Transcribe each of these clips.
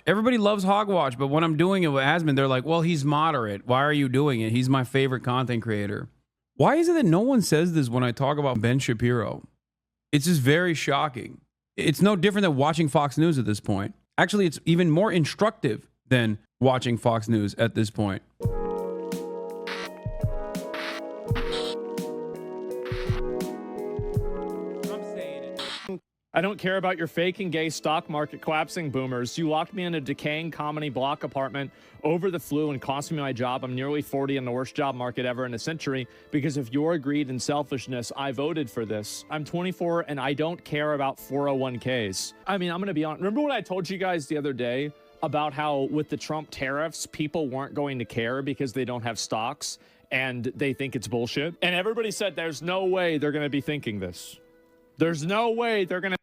Hogwatch. Everybody loves Hogwatch, but when I'm doing it with Asmon, they're like, well, he's moderate. Why are you doing it? He's my favorite content creator. Why is it that no one says this when I talk about Ben Shapiro? It's just very shocking. It's no different than watching Fox News at this point. Actually, it's even more instructive than watching Fox News at this point. I don't care about your fake and gay stock market collapsing, boomers. You locked me in a decaying comedy block apartment over the flu and cost me my job. I'm nearly 40 in the worst job market ever in a century. Because of your greed and selfishness, I voted for this. I'm 24 and I don't care about 401ks. I mean, I'm going to be honest. Remember what I told you guys the other day about how with the Trump tariffs, people weren't going to care because they don't have stocks and they think it's bullshit? And everybody said there's no way they're going to be thinking this. There's no way they're going to.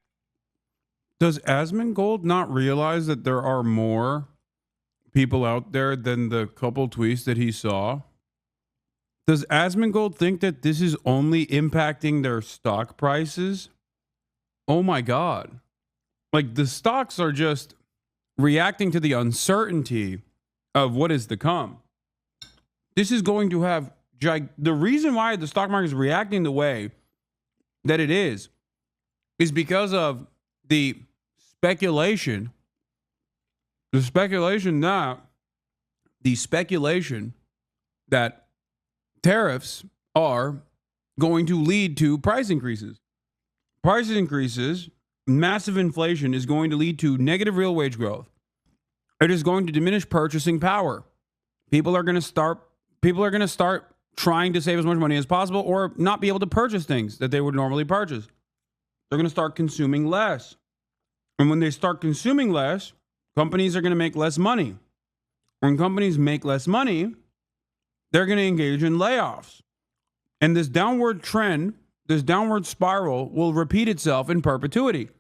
Does Asmongold not realize that there are more people out there than the couple tweets that he saw? Does Asmongold think that this is only impacting their stock prices? Oh my God. Like, the stocks are just reacting to the uncertainty of what is to come. This is going to have the reason why the stock market is reacting the way that it is because of the speculation that tariffs are going to lead to price increases. Price increases, massive inflation is going to lead to negative real wage growth. It is going to diminish purchasing power. People are going to start trying to save as much money as possible or not be able to purchase things that they would normally purchase. They're going to start consuming less. And when they start consuming less, companies are going to make less money. When companies make less money, they're going to engage in layoffs. And this downward trend, this downward spiral will repeat itself in perpetuity.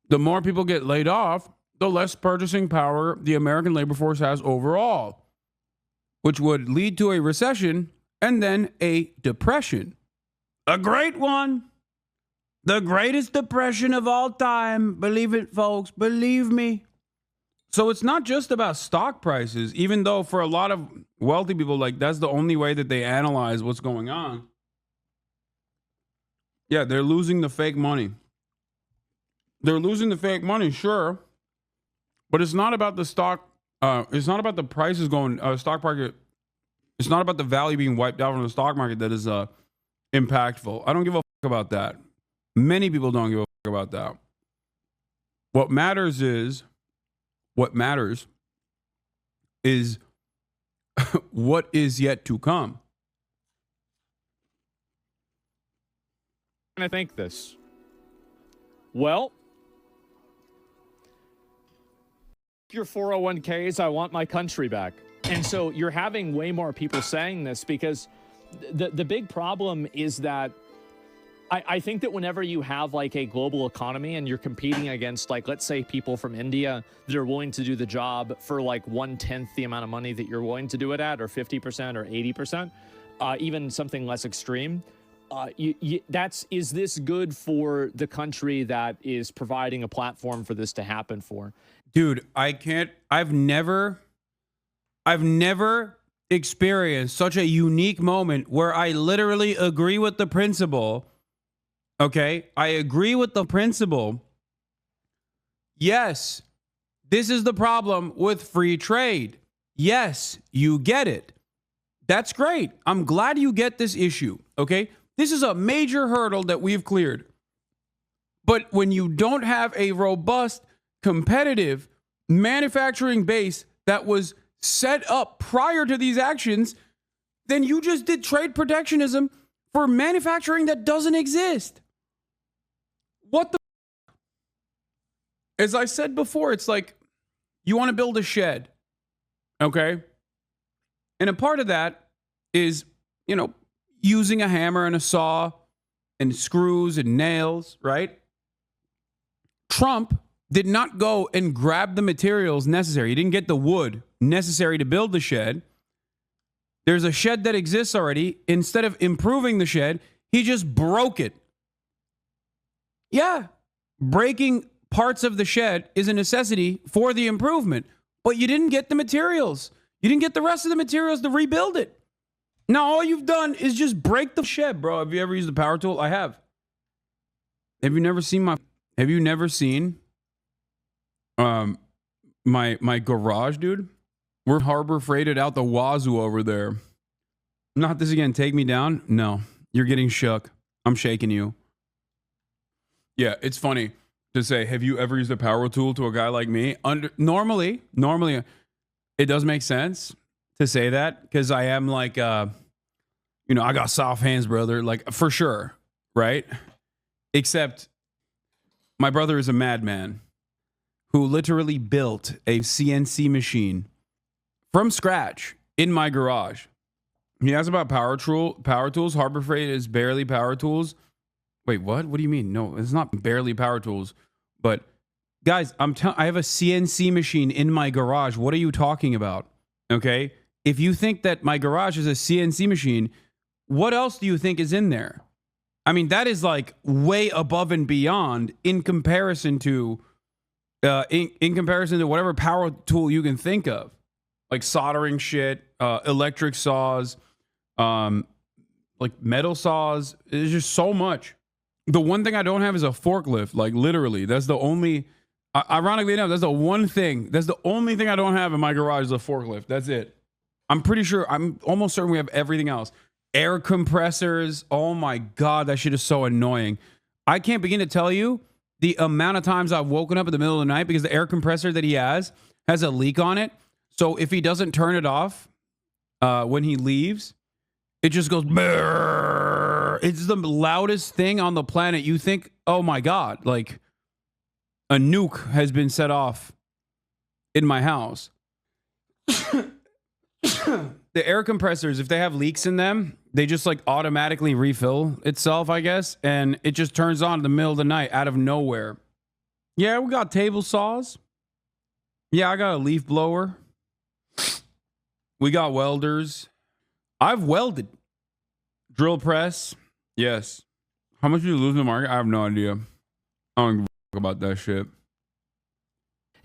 The more people get laid off, the less purchasing power the American labor force has overall, which would lead to a recession and then a depression. A great one. The greatest depression of all time. Believe it, folks. Believe me. So it's not just about stock prices, even though for a lot of wealthy people, like, that's the only way that they analyze what's going on. Yeah, they're losing the fake money. They're losing the fake money, sure. But it's not about the stock. It's not about the prices going, stock market. It's not about the value being wiped out from the stock market that is impactful. I don't give a fuck about that. Many people don't give a fuck about that. What matters is what is yet to come. I think this. Well, your 401ks, I want my country back. And so you're having way more people saying this because the big problem is that I think that whenever you have like a global economy and you're competing against, like, let's say people from India that are willing to do the job for like 1/10 the amount of money that you're willing to do it at, or 50% or 80%, even something less extreme. Is this good for the country that is providing a platform for this to happen for? Dude, I've never experienced such a unique moment where I literally agree with the principle. Okay, I agree with the principle. Yes, this is the problem with free trade. Yes, you get it. That's great. I'm glad you get this issue. Okay, this is a major hurdle that we've cleared. But when you don't have a robust, competitive manufacturing base that was set up prior to these actions, then you just did trade protectionism for manufacturing that doesn't exist. What the? As I said before, it's like you want to build a shed, okay? And a part of that is, using a hammer and a saw and screws and nails, right? Trump did not go and grab the materials necessary. He didn't get the wood necessary to build the shed. There's a shed that exists already. Instead of improving the shed, he just broke it. Yeah, breaking parts of the shed is a necessity for the improvement, but you didn't get the materials. You didn't get the rest of the materials to rebuild it. Now, all you've done is just break the shed, bro. Have you ever used the power tool? I have. Have you never seen my garage, dude? We're Harbor Freighted out the wazoo over there. Not this again. Take me down? No. You're getting shook. I'm shaking you. Yeah, it's funny to say, have you ever used a power tool to a guy like me? Normally, it does make sense to say that because I am like, I got soft hands, brother. Like, for sure, right? Except my brother is a madman who literally built a CNC machine from scratch in my garage. He asked about power tools. Harbor Freight is barely power tools. Wait, what? What do you mean? No, it's not barely power tools. But guys, I have a CNC machine in my garage. What are you talking about? Okay? If you think that my garage is a CNC machine, what else do you think is in there? I mean, that is like way above and beyond in comparison to whatever power tool you can think of. Like soldering shit, electric saws, like metal saws. There's just so much. The one thing I don't have is a forklift. Like literally, that's the only. Ironically enough, that's the one thing. That's the only thing I don't have in my garage is a forklift. That's it. I'm almost certain we have everything else. Air compressors. Oh my God, that shit is so annoying. I can't begin to tell you the amount of times I've woken up in the middle of the night because the air compressor that he has a leak on it. So if he doesn't turn it off when he leaves, it just goes brrr. It's the loudest thing on the planet. You think, oh my God, like a nuke has been set off in my house. The air compressors, if they have leaks in them, they just like automatically refill itself, I guess. And it just turns on in the middle of the night out of nowhere. Yeah, we got table saws. Yeah, I got a leaf blower. We got welders. I've welded. Drill press. Yes. How much do you lose in the market? I have no idea. I don't give a fuck about that shit.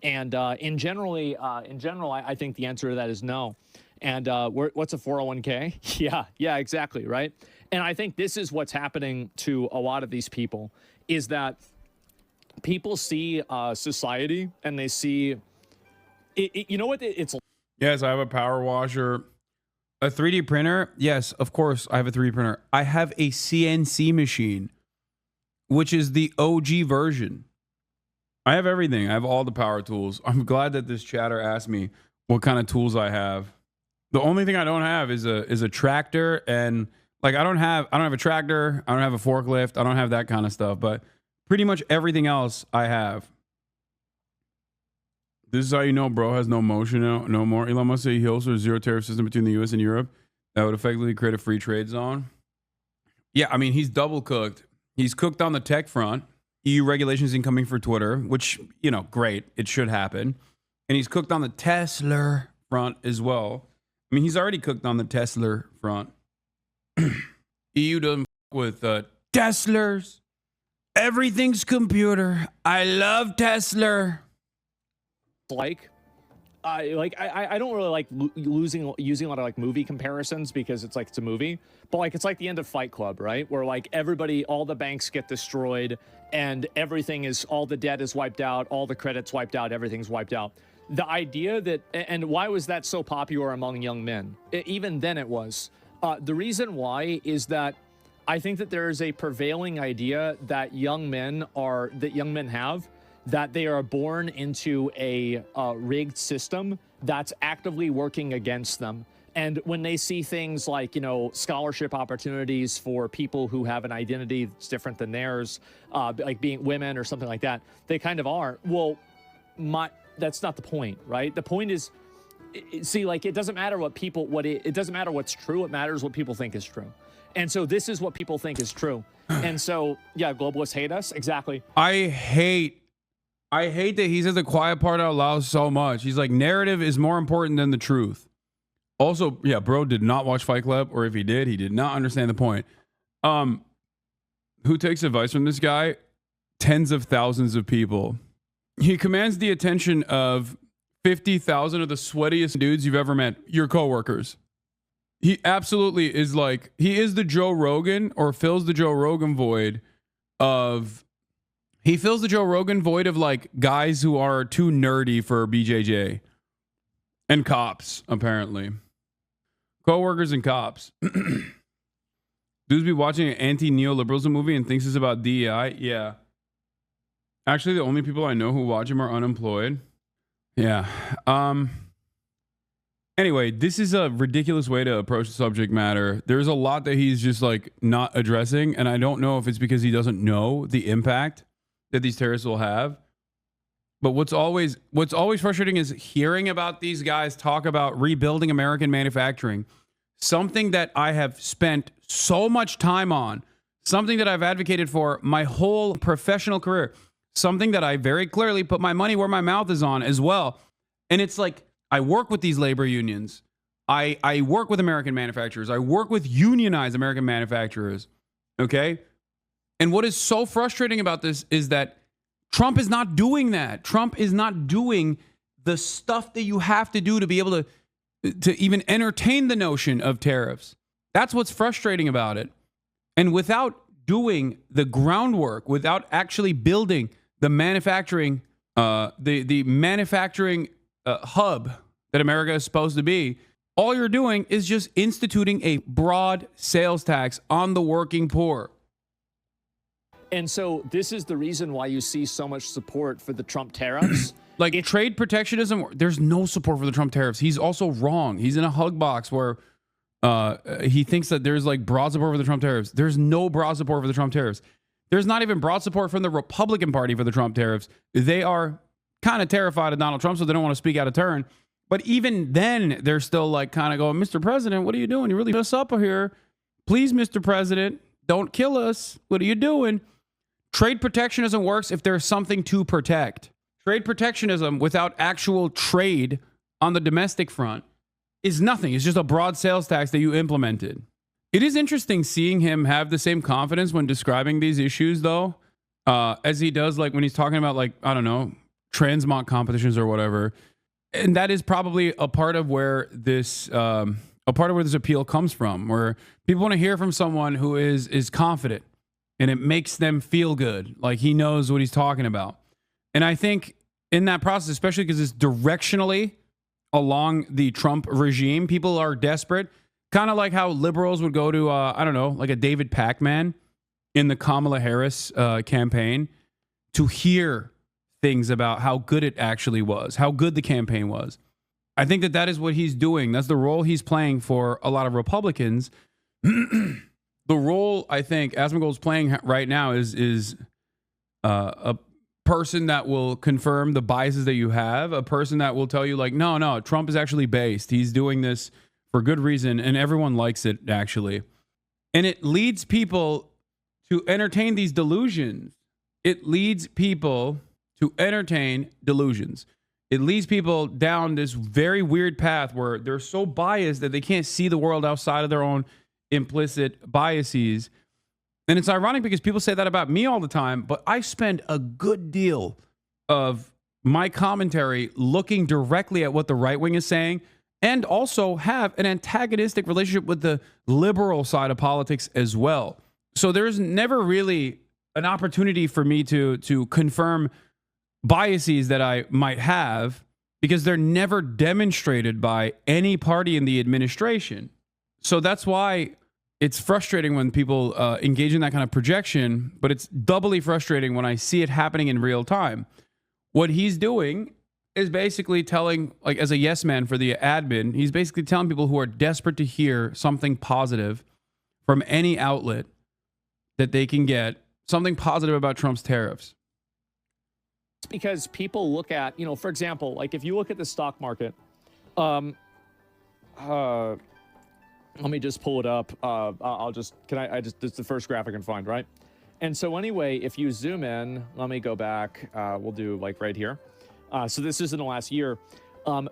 And in general, I think the answer to that is no. And what's a 401k? Yeah, exactly, right? And I think this is what's happening to a lot of these people is that people see society and they see, you know what it's. Yes, I have a power washer. A 3D printer? Yes, of course I have a 3D printer. I have a CNC machine, which is the OG version. I have everything. I have all the power tools. I'm glad that this chatter asked me what kind of tools I have. The only thing I don't have is a tractor, and like I don't have a tractor, I don't have a forklift, I don't have that kind of stuff, but pretty much everything else I have. This is how you know bro has no motion no more. Elon Musk said he hopes for a zero tariff system between the US and Europe that would effectively create a free trade zone. Yeah, I mean, he's double cooked. He's cooked on the tech front. EU regulations incoming for Twitter, which, great. It should happen. And he's cooked on the Tesla front as well. I mean, he's already cooked on the Tesla front. EU doesn't fuck with Teslas. Everything's computer. I love Tesla. I don't really like using a lot of like movie comparisons because it's a movie, but it's like the end of Fight Club, right? Where like all the banks get destroyed and all the debt is wiped out, all the credit's wiped out, everything's wiped out. The idea that, and why was that so popular among young men? Even then it was. The reason why is that I think that there is a prevailing idea that young men have that they are born into a rigged system that's actively working against them. And when they see things like, scholarship opportunities for people who have an identity that's different than theirs, like being women or something like that, they kind of are. Well, that's not the point, right? The point is, it doesn't matter it doesn't matter what's true. It matters what people think is true. And so this is what people think is true. And so, yeah, globalists hate us. Exactly. I hate that he says the quiet part out loud so much. He's like, narrative is more important than the truth. Also, yeah, bro did not watch Fight Club, or if he did not understand the point. Who takes advice from this guy? Tens of thousands of people. He commands the attention of 50,000 of the sweatiest dudes you've ever met, your coworkers. He absolutely is like, he is the Joe Rogan, or fills the Joe Rogan void of, he fills the Joe Rogan void of like guys who are too nerdy for BJJ and cops, apparently. Coworkers and cops. Dudes be watching an anti-neoliberalism movie and thinks it's about DEI. Yeah. Actually, the only people I know who watch him are unemployed. Yeah. Anyway, this is a ridiculous way to approach the subject matter. There's a lot that he's just like not addressing, and I don't know if it's because he doesn't know the impact that these terrorists will have. But what's always frustrating is hearing about these guys talk about rebuilding American manufacturing, something that I have spent so much time on, something that I've advocated for my whole professional career, something that I very clearly put my money where my mouth is on as well. And it's like, I work with these labor unions. I work with American manufacturers. I work with unionized American manufacturers. Okay? And what is so frustrating about this is that Trump is not doing that. Trump is not doing the stuff that you have to do to be able to even entertain the notion of tariffs. That's what's frustrating about it. And without doing the groundwork, without actually building the manufacturing, the manufacturing hub that America is supposed to be, all you're doing is just instituting a broad sales tax on the working poor. And so this is the reason why you see so much support for the Trump tariffs. Like trade protectionism, there's no support for the Trump tariffs. He's also wrong. He's in a hug box where he thinks that there's like broad support for the Trump tariffs. There's no broad support for the Trump tariffs. There's not even broad support from the Republican Party for the Trump tariffs. They are kind of terrified of Donald Trump, so they don't want to speak out of turn. But even then, they're still like kind of going, Mr. President, what are you doing? You really mess up here. Please, Mr. President, don't kill us. What are you doing? Trade protectionism works if there's something to protect. Trade protectionism without actual trade on the domestic front is nothing. It's just a broad sales tax that you implemented. It is interesting seeing him have the same confidence when describing these issues, though, as he does like when he's talking about, like, I don't know, transmont competitions or whatever. And that is probably a part of where this appeal comes from, where people want to hear from someone who is confident and it makes them feel good, like he knows what he's talking about. And I think in that process, especially because it's directionally along the Trump regime, people are desperate, kind of like how liberals would go to, I don't know, like a David Pacman in the Kamala Harris campaign to hear things about how good it actually was, how good the campaign was. I think that is what he's doing. That's the role he's playing for a lot of Republicans. The role I think Asmongold's playing right now is a person that will confirm the biases that you have, a person that will tell you like, no, Trump is actually based. He's doing this for good reason, and everyone likes it, actually. And it leads people to entertain these delusions. It leads people to entertain delusions. It leads people down this very weird path where they're so biased that they can't see the world outside of their own implicit biases. And it's ironic because people say that about me all the time, but I spend a good deal of my commentary looking directly at what the right wing is saying, and also have an antagonistic relationship with the liberal side of politics as well. So there's never really an opportunity for me to confirm biases that I might have, because they're never demonstrated by any party in the administration. So that's why it's frustrating when people engage in that kind of projection, but it's doubly frustrating when I see it happening in real time. What he's doing is basically telling, like, as a yes man for the admin, he's basically telling people who are desperate to hear something positive from any outlet that they can get, something positive about Trump's tariffs. Because people look at, for example, like if you look at the stock market, let me just pull it up. It's the first graph I can find, right? And so anyway, if you zoom in, let me go back. We'll do like right here. So this is in the last year.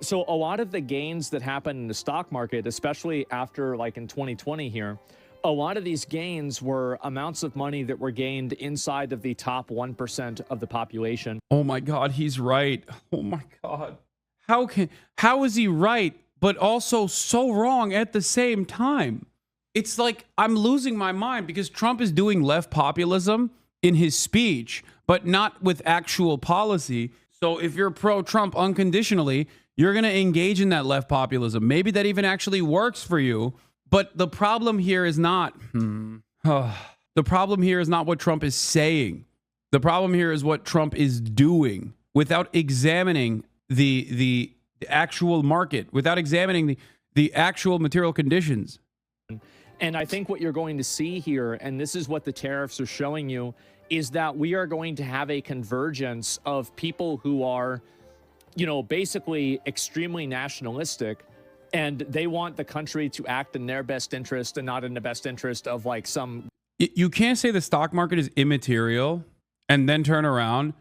So a lot of the gains that happened in the stock market, especially after like in 2020 here, a lot of these gains were amounts of money that were gained inside of the top 1% of the population. Oh my God, he's right. Oh my God. How is he right, but also so wrong at the same time? It's like I'm losing my mind because Trump is doing left populism in his speech, but not with actual policy. So if you're pro-Trump unconditionally, you're going to engage in that left populism. Maybe that even actually works for you. But the problem here is not the problem here is not what Trump is saying. The problem here is what Trump is doing without examining the actual market, without examining the actual material conditions. And I think what you're going to see here, and this is what the tariffs are showing you, is that we are going to have a convergence of people who are, you know, basically extremely nationalistic, and they want the country to act in their best interest and not in the best interest of like some. You can't say the stock market is immaterial and then turn around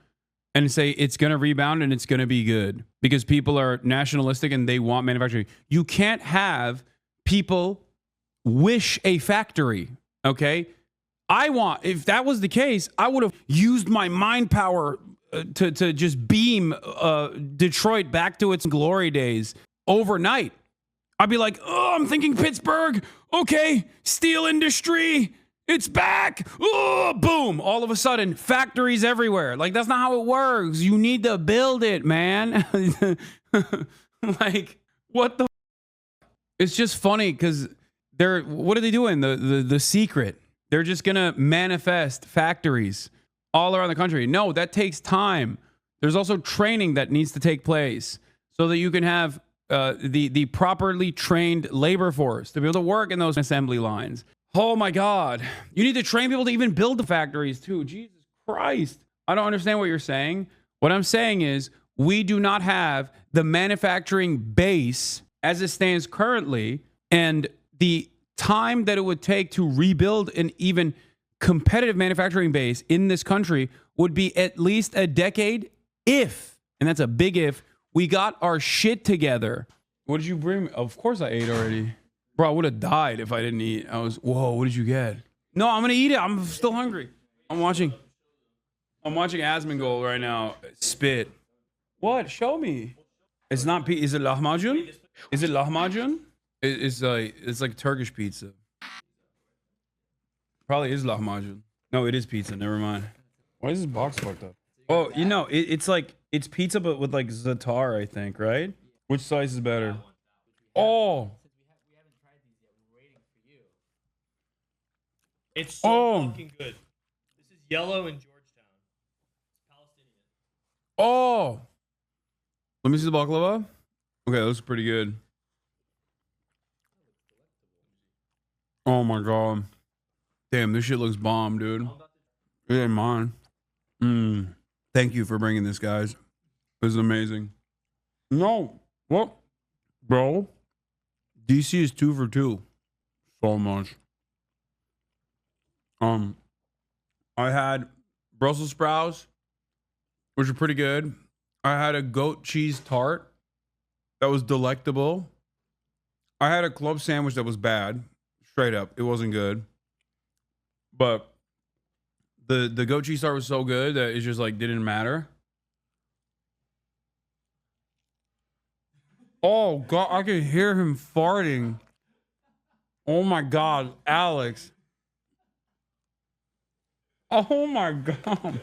and say it's going to rebound and it's going to be good because people are nationalistic and they want manufacturing. You can't have people wish a factory, okay? If that was the case, I would have used my mind power to just beam Detroit back to its glory days overnight. I'd be like, oh, I'm thinking Pittsburgh. Okay, steel industry, it's back. Oh, boom. All of a sudden, factories everywhere. Like, that's not how it works. You need to build it, man. Like, what the? It's just funny because what are they doing? The secret. They're just going to manifest factories all around the country. No, that takes time. There's also training that needs to take place so that you can have the properly trained labor force to be able to work in those assembly lines. Oh my God. You need to train people to even build the factories too. Jesus Christ. I don't understand what you're saying. What I'm saying is we do not have the manufacturing base as it stands currently, and the time that it would take to rebuild an even competitive manufacturing base in this country would be at least a decade if, and that's a big if, we got our shit together. What did you bring me? Of course I ate already. Bro, I would have died if I didn't eat. Whoa, what did you get? No, I'm going to eat it. I'm still hungry. I'm watching Asmongold right now. Spit. What? Show me. It's not pizza. Is it lahmacun? Is it lahmacun? It's like Turkish pizza. Probably is lahmacun. No, it is pizza. Never mind. Why is this box fucked up? Oh, you know, it's pizza, but with like za'atar, I think, right? Which slice is better? Oh. It's so fucking good. This is yellow in Georgetown. It's Palestinian. Oh. Let me see the baklava. Okay, that looks pretty good. Oh my God. Damn, this shit looks bomb, dude. It ain't mine. Thank you for bringing this, guys. This is amazing. No. What? Bro. DC is 2 for 2. So much. I had Brussels sprouts, which are pretty good. I had a goat cheese tart that was delectable. I had a club sandwich that was bad. Straight up. It wasn't good. But the goat cheese tart was so good that it just like didn't matter. Oh God, I could hear him farting. Oh my God, Alex. Oh my God.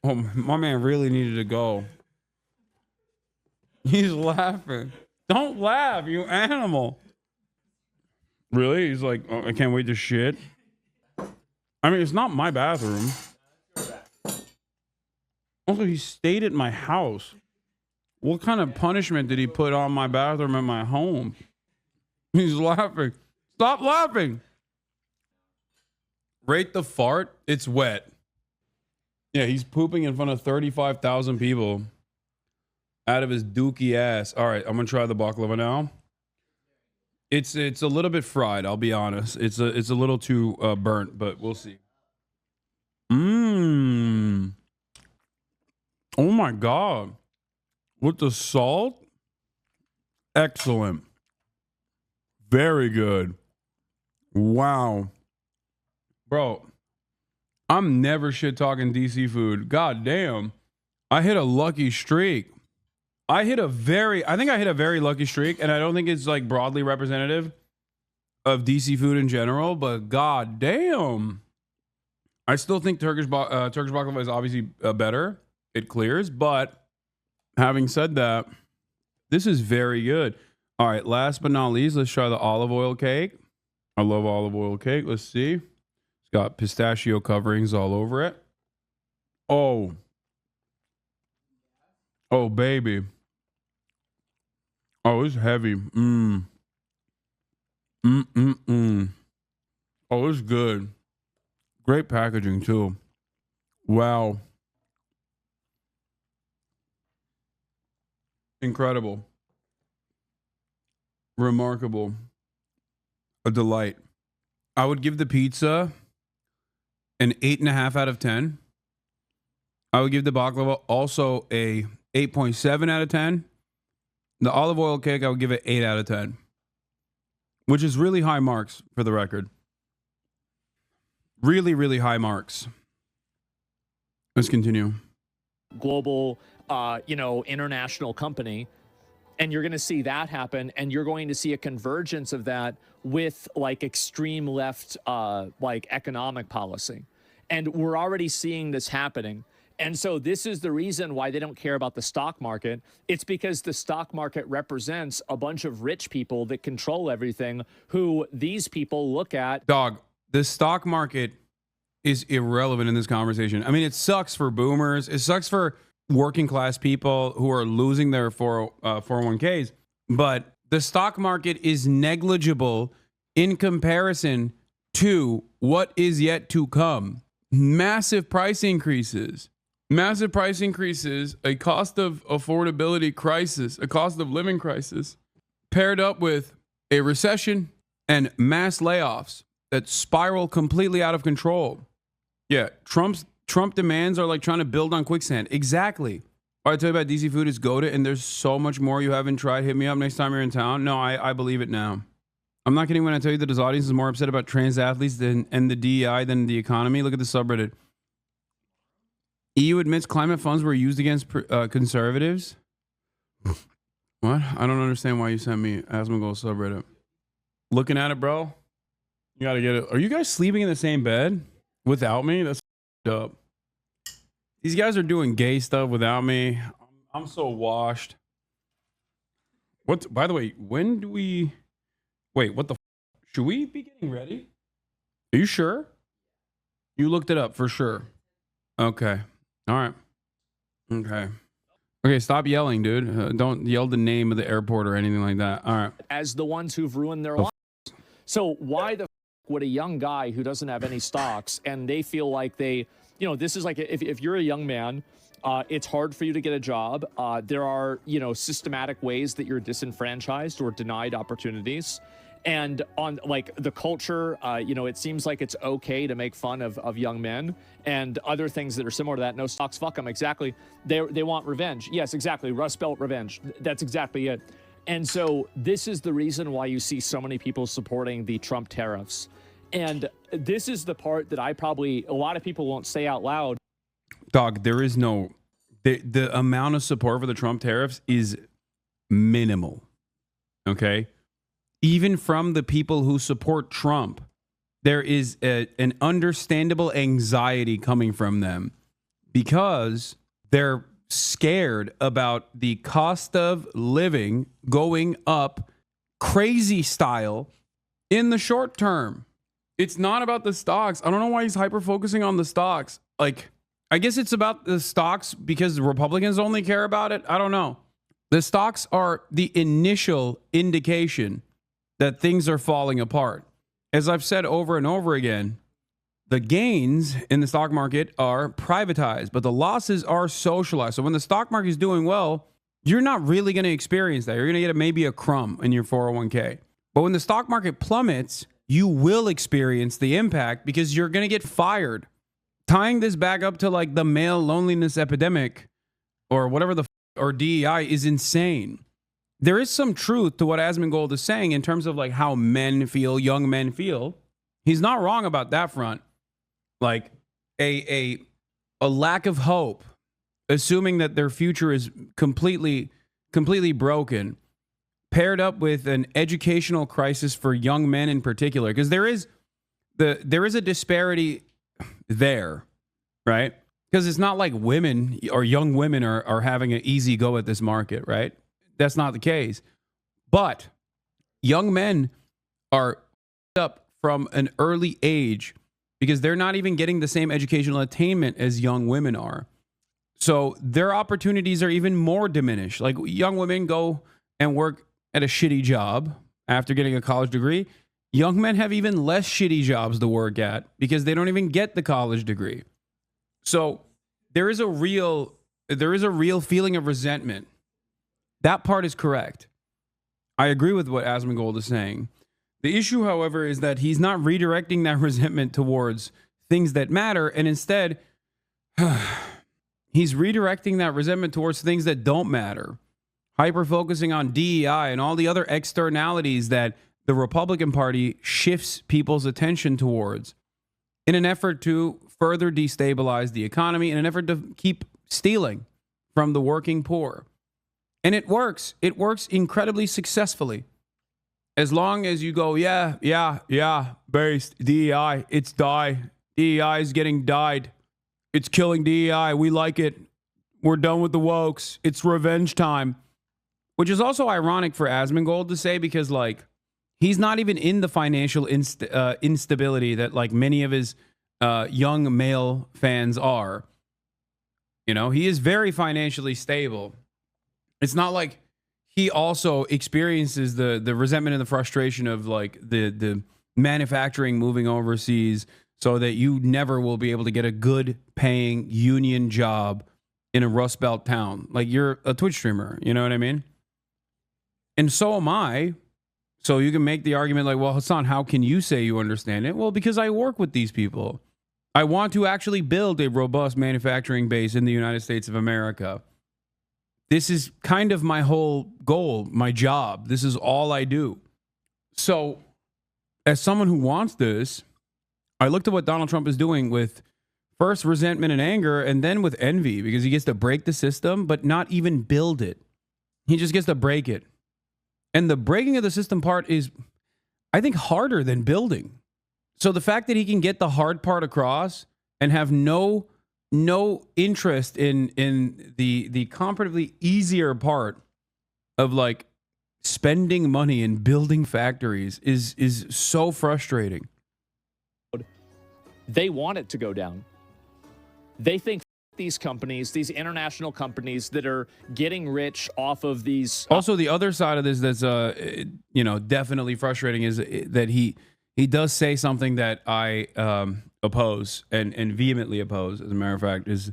Oh, my man really needed to go. He's laughing. Don't laugh, you animal. Really? He's like, oh, I can't wait to shit. I mean, it's not my bathroom. Also, he stayed at my house. What kind of punishment did he put on my bathroom at my home? He's laughing. Stop laughing. Rate the fart. It's wet. Yeah, he's pooping in front of 35,000 people out of his dookie ass. All right, I'm gonna try the baklava now. It's a little bit fried. I'll be honest. It's a little too burnt, but we'll see. Oh my God, with the salt, excellent, very good. Wow. Bro, I'm never shit talking DC food. God damn. I hit a lucky streak. I think I hit a very lucky streak, and I don't think it's like broadly representative of DC food in general, but god damn. I still think Turkish baklava is obviously better. It clears, but having said that, this is very good. All right, last but not least, let's try the olive oil cake. I love olive oil cake. Let's see. It's got pistachio coverings all over it. Oh. Oh, baby. Oh, it's heavy. Oh, it's good. Great packaging, too. Wow. Incredible. Remarkable. A delight. I would give the pizza an 8.5 out of 10. I would give the baklava also a 8.7 out of 10. The olive oil cake, I would give it 8 out of 10, which is really high marks for the record. Really, really high marks. Let's continue. Global, international company. And you're going to see that happen. And you're going to see a convergence of that with like extreme left, like economic policy. And we're already seeing this happening. And so this is the reason why they don't care about the stock market. It's because the stock market represents a bunch of rich people that control everything, who these people look at. Dog, the stock market is irrelevant in this conversation. I mean, it sucks for boomers. It sucks for working class people who are losing their 401ks. But the stock market is negligible in comparison to what is yet to come. Massive price increases. Massive price increases, a cost of affordability crisis, a cost of living crisis, paired up with a recession and mass layoffs that spiral completely out of control. Yeah, Trump demands are like trying to build on quicksand. Exactly. All right, I tell you about DC food is goated, and there's so much more you haven't tried. Hit me up next time you're in town. No, I believe it now. I'm not kidding when I tell you that his audience is more upset about trans athletes and the DEI than the economy. Look at the subreddit. EU admits climate funds were used against conservatives. What? I don't understand why you sent me Asmongold subreddit. Looking at it, bro. You gotta get it. Are you guys sleeping in the same bed without me? That's up. These guys are doing gay stuff without me. I'm so washed. What? By the way, when do we? Wait, what the? Should we be getting ready? Are you sure? You looked it up for sure. Okay. All right. Okay. Okay, stop yelling, dude. Don't yell the name of the airport or anything like that. All right. As the ones who've ruined their lives. So why the would a young guy who doesn't have any stocks and they feel like they, this is like if you're a young man, it's hard for you to get a job. There are, systematic ways that you're disenfranchised or denied opportunities. And on like the culture, it seems like it's okay to make fun of young men and other things that are similar to that. No stocks, fuck them. Exactly. They want revenge. Yes, exactly. Rust Belt revenge. That's exactly it. And so this is the reason why you see so many people supporting the Trump tariffs. And this is the part that a lot of people won't say out loud. Dog, there is no, the amount of support for the Trump tariffs is minimal. Okay. Even from the people who support Trump, there is an understandable anxiety coming from them because they're scared about the cost of living going up crazy style in the short term. It's not about the stocks. I don't know why he's hyper focusing on the stocks. Like, I guess it's about the stocks because the Republicans only care about it. I don't know. The stocks are the initial indication that things are falling apart. As I've said over and over again, the gains in the stock market are privatized, but the losses are socialized. So when the stock market is doing well, you're not really going to experience that. You're going to get maybe a crumb in your 401k. But when the stock market plummets, you will experience the impact because you're going to get fired. Tying this back up to like the male loneliness epidemic or whatever or DEI is insane. there is some truth to what Asmongold is saying in terms of like how men feel, young men feel. He's not wrong about that front. Like a lack of hope, assuming that their future is completely broken, paired up with an educational crisis for young men in particular, because there is a disparity there, right? Because it's not like women or young women are having an easy go at this market, right? That's not the case. But young men are up from an early age because they're not even getting the same educational attainment as young women are. So their opportunities are even more diminished. Like young women go and work at a shitty job after getting a college degree. Young men have even less shitty jobs to work at because they don't even get the college degree. So there is a real feeling of resentment. That part is correct. I agree with what Asmongold is saying. The issue, however, is that he's not redirecting that resentment towards things that matter, and instead, he's redirecting that resentment towards things that don't matter. Hyper-focusing on DEI and all the other externalities that the Republican Party shifts people's attention towards in an effort to further destabilize the economy, in an effort to keep stealing from the working poor. And it works. It works incredibly successfully. As long as you go, yeah, based, DEI, it's die. DEI is getting died. It's killing DEI. We like it. We're done with the wokes. It's revenge time. Which is also ironic for Asmongold to say because, like, he's not even in the financial instability that, like, many of his young male fans are. You know, he is very financially stable. It's not like he also experiences the resentment and the frustration of like the manufacturing moving overseas so that you never will be able to get a good paying union job in a Rust Belt town. Like you're a Twitch streamer, you know what I mean? And so am I. So you can make the argument like, well, Hasan, how can you say you understand it? Well, because I work with these people. I want to actually build a robust manufacturing base in the United States of America. This is kind of my whole goal, my job. This is all I do. So, as someone who wants this, I looked at what Donald Trump is doing with first resentment and anger, and then with envy, because he gets to break the system, but not even build it. He just gets to break it. And the breaking of the system part is, I think, harder than building. So, the fact that he can get the hard part across and have no interest in the comparatively easier part of like spending money and building factories is so frustrating. They want it to go down. They think these companies, these international companies that are getting rich off of these. Also, the other side of this that's definitely frustrating is that he does say something that I oppose and vehemently oppose, as a matter of fact, is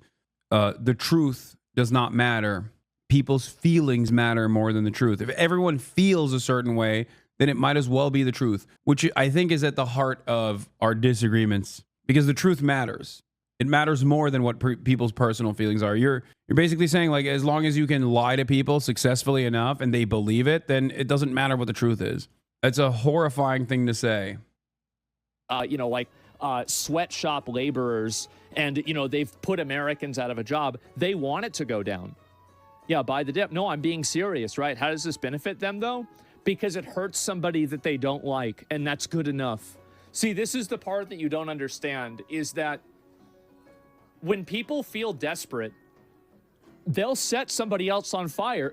the truth does not matter. People's feelings matter more than the truth. If everyone feels a certain way, then it might as well be the truth, which I think is at the heart of our disagreements, because the truth matters. It matters more than what people's personal feelings are. You're basically saying, like, as long as you can lie to people successfully enough and they believe it, then it doesn't matter what the truth is. That's a horrifying thing to say. Sweatshop laborers, and they've put Americans out of a job. They want it to go down. Yeah, buy the dip. No, I'm being serious, right? How does this benefit them though? Because it hurts somebody that they don't like, and that's good enough. See, this is the part that you don't understand, is that when people feel desperate, they'll set somebody else on fire.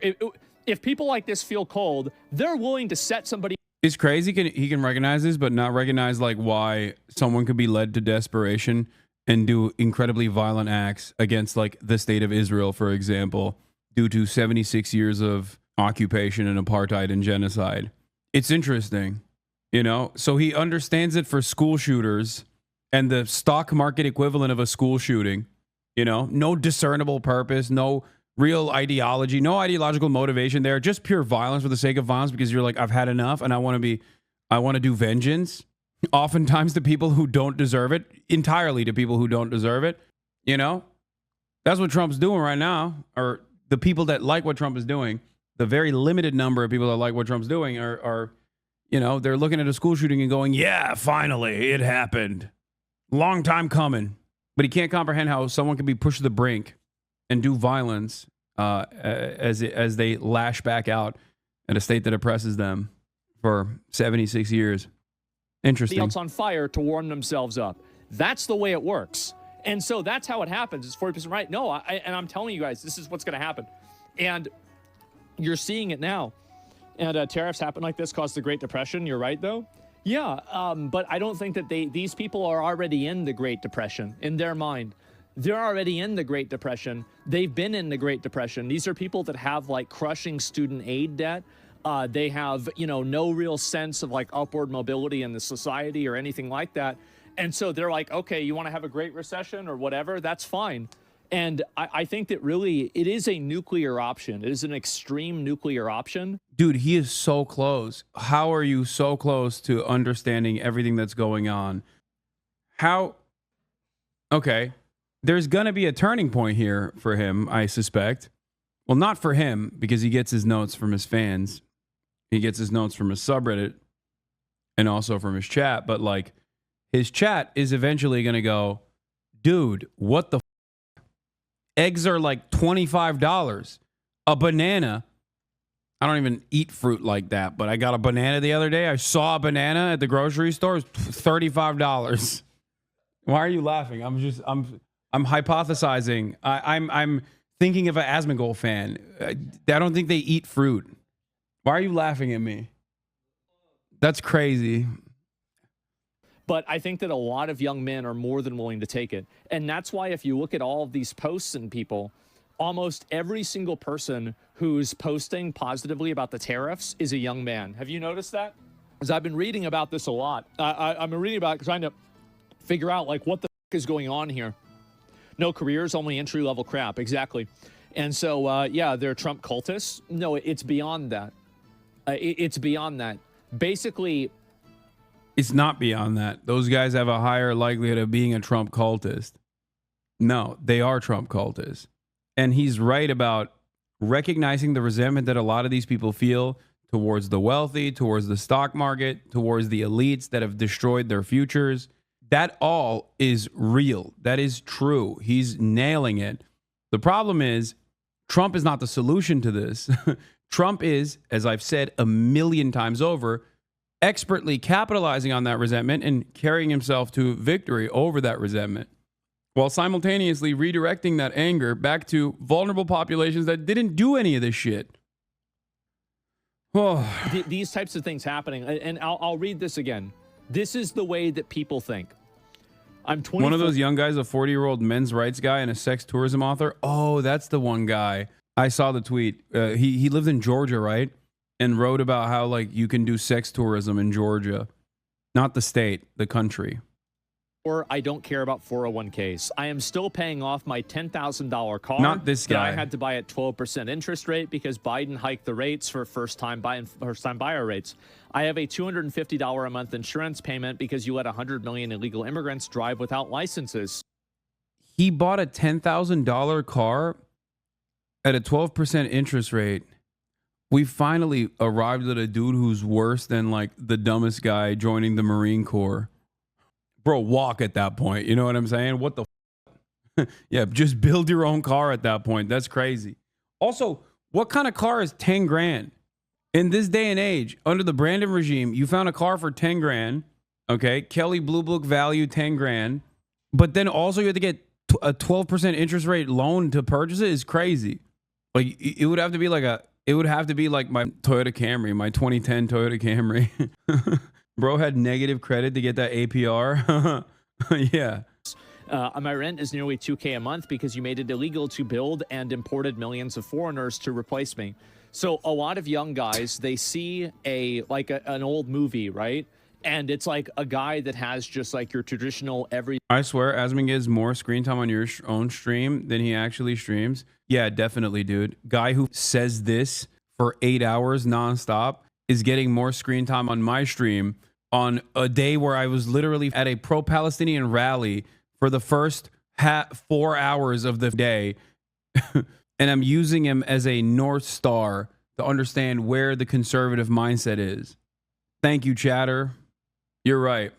If people like this feel cold, they're willing to set somebody. It's crazy he can recognize this, but not recognize like why someone could be led to desperation and do incredibly violent acts against like the state of Israel, for example, due to 76 years of occupation and apartheid and genocide. It's interesting, so he understands it for school shooters and the stock market equivalent of a school shooting, no discernible purpose, no real ideology, no ideological motivation there, just pure violence for the sake of violence because you're like, I've had enough and I want to do vengeance. Oftentimes to people who don't deserve it, entirely to people who don't deserve it. That's what Trump's doing right now, or the people that like what Trump is doing. the very limited number of people that like what Trump's doing are, you know, they're looking at a school shooting and going, yeah, finally, it happened. Long time coming. But he can't comprehend how someone can be pushed to the brink and do violence as they lash back out at a state that oppresses them for 76 years. Interesting. Else on fire to warm themselves up. That's the way it works. And so that's how it happens. It's 40% right. No, and I'm telling you guys, this is what's going to happen. And you're seeing it now. And tariffs happen like this caused the Great Depression. You're right, though. Yeah, but I don't think that these people are already in the Great Depression in their mind. They're already in the Great Depression. They've been in the Great Depression. These are people that have like crushing student aid debt. They have, you know, no real sense of like upward mobility in the society or anything like that. And so they're like, okay, you want to have a great recession or whatever? That's fine. And I think that really it is a nuclear option. It is an extreme nuclear option. Dude, he is so close. How are you so close to understanding everything that's going on? How? Okay. There's going to be a turning point here for him, I suspect. Well, not for him, because he gets his notes from his fans. He gets his notes from his subreddit and also from his chat. But like, his chat is eventually going to go, dude, what the eggs are like $25. A banana. I don't even eat fruit like that, but I got a banana the other day. I saw a banana at the grocery store. It was $35. Why are you laughing? I'm hypothesizing. I'm thinking of an Asmongold fan. I don't think they eat fruit. Why are you laughing at me? That's crazy. But I think that a lot of young men are more than willing to take it. And that's why if you look at all of these posts and people, almost every single person who's posting positively about the tariffs is a young man. Have you noticed that? Because I've been reading about this a lot. I've been reading about it, trying to figure out like what the is going on here. No careers, only entry-level crap. Exactly. And so, yeah, they're Trump cultists. No, it's beyond that. It's beyond that. Basically, it's not beyond that. Those guys have a higher likelihood of being a Trump cultist. No, they are Trump cultists. And he's right about recognizing the resentment that a lot of these people feel towards the wealthy, towards the stock market, towards the elites that have destroyed their futures. That all is real. That is true. He's nailing it. The problem is Trump is not the solution to this. Trump is, as I've said a million times over, expertly capitalizing on that resentment and carrying himself to victory over that resentment, while simultaneously redirecting that anger back to vulnerable populations that didn't do any of this shit. Oh. These types of things happening, and I'll read this again. This is the way that people think. I'm 24. One of those young guys, a 40-year-old men's rights guy and a sex tourism author. Oh, that's the one guy. I saw the tweet. He lived in Georgia, right? And wrote about how like you can do sex tourism in Georgia, not the state, the country. Or I don't care about 401ks. I am still paying off my $10,000 car. Not this guy. That I had to buy at 12% interest rate because Biden hiked the rates for first-time buyer rates. I have a $250 a month insurance payment because you let 100 million illegal immigrants drive without licenses. He bought a $10,000 car at a 12% interest rate. We finally arrived at a dude who's worse than like the dumbest guy joining the Marine Corps. Bro, walk at that point. You know what I'm saying? What the yeah, just build your own car at that point. That's crazy. Also, what kind of car is 10 grand? In this day and age, under the Brandon regime, you found a car for 10 grand. Okay, Kelly Blue Book value 10 grand. But then also you have to get a 12% interest rate loan to purchase it is crazy. Like it would have to be like my Toyota Camry, my 2010 Toyota Camry. Bro had negative credit to get that APR. Yeah. My rent is nearly $2,000 a month because you made it illegal to build and imported millions of foreigners to replace me. So a lot of young guys, they see an old movie, right? And it's like a guy that has just like your traditional I swear, Asmon gets more screen time on your own stream than he actually streams. Yeah, definitely, dude. Guy who says this for 8 hours nonstop is getting more screen time on my stream on a day where I was literally at a pro-Palestinian rally for the first 4 hours of the day. And I'm using him as a North Star to understand where the conservative mindset is. Thank you, chatter. You're right.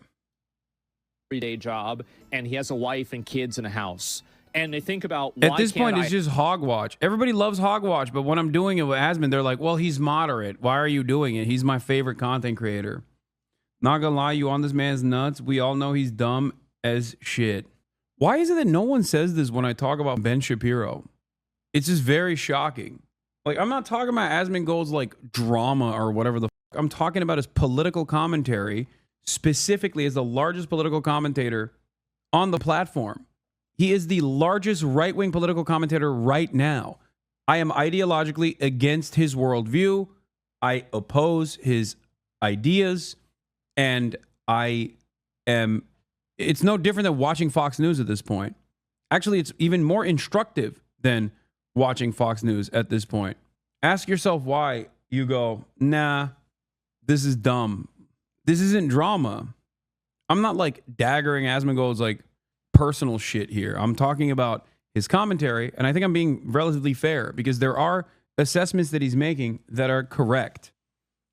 Everyday job, and he has a wife and kids and a house. And they think about at this point, it's just hogwash. Everybody loves hogwash, but when I'm doing it with Asmon, they're like, well, he's moderate. Why are you doing it? He's my favorite content creator. Not gonna lie, you on this man's nuts. We all know he's dumb as shit. Why is it that no one says this when I talk about Ben Shapiro? It's just very shocking. Like, I'm not talking about Asmongold's like drama or whatever the fuck. I'm talking about his political commentary, specifically as the largest political commentator on the platform. He is the largest right-wing political commentator right now. I am ideologically against his worldview. I oppose his ideas. And it's no different than watching Fox News at this point. Actually, it's even more instructive than watching Fox News at this point. Ask yourself why you go, nah, this is dumb. This isn't drama. I'm not like daggering Asmongold's like personal shit here. I'm talking about his commentary, and I think I'm being relatively fair because there are assessments that he's making that are correct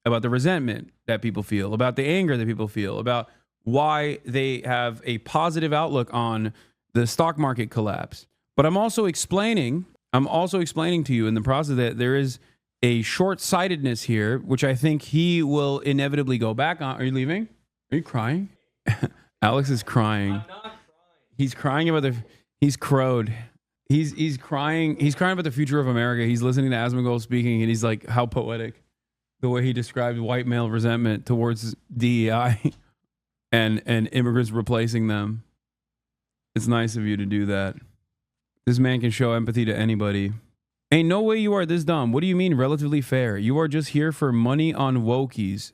about the resentment that people feel, about the anger that people feel, about why they have a positive outlook on the stock market collapse. But I'm also explaining to you in the process that there is a short-sightedness here, which I think he will inevitably go back on. Are you leaving? Are you crying? Alex is crying. I'm not crying. He's crying about he's crowed. He's crying. He's crying about the future of America. He's listening to Asmongold speaking, and he's like, how poetic. The way he described white male resentment towards DEI and immigrants replacing them. It's nice of you to do that. This man can show empathy to anybody. Ain't no way you are this dumb. What do you mean relatively fair? You are just here for money on wokies.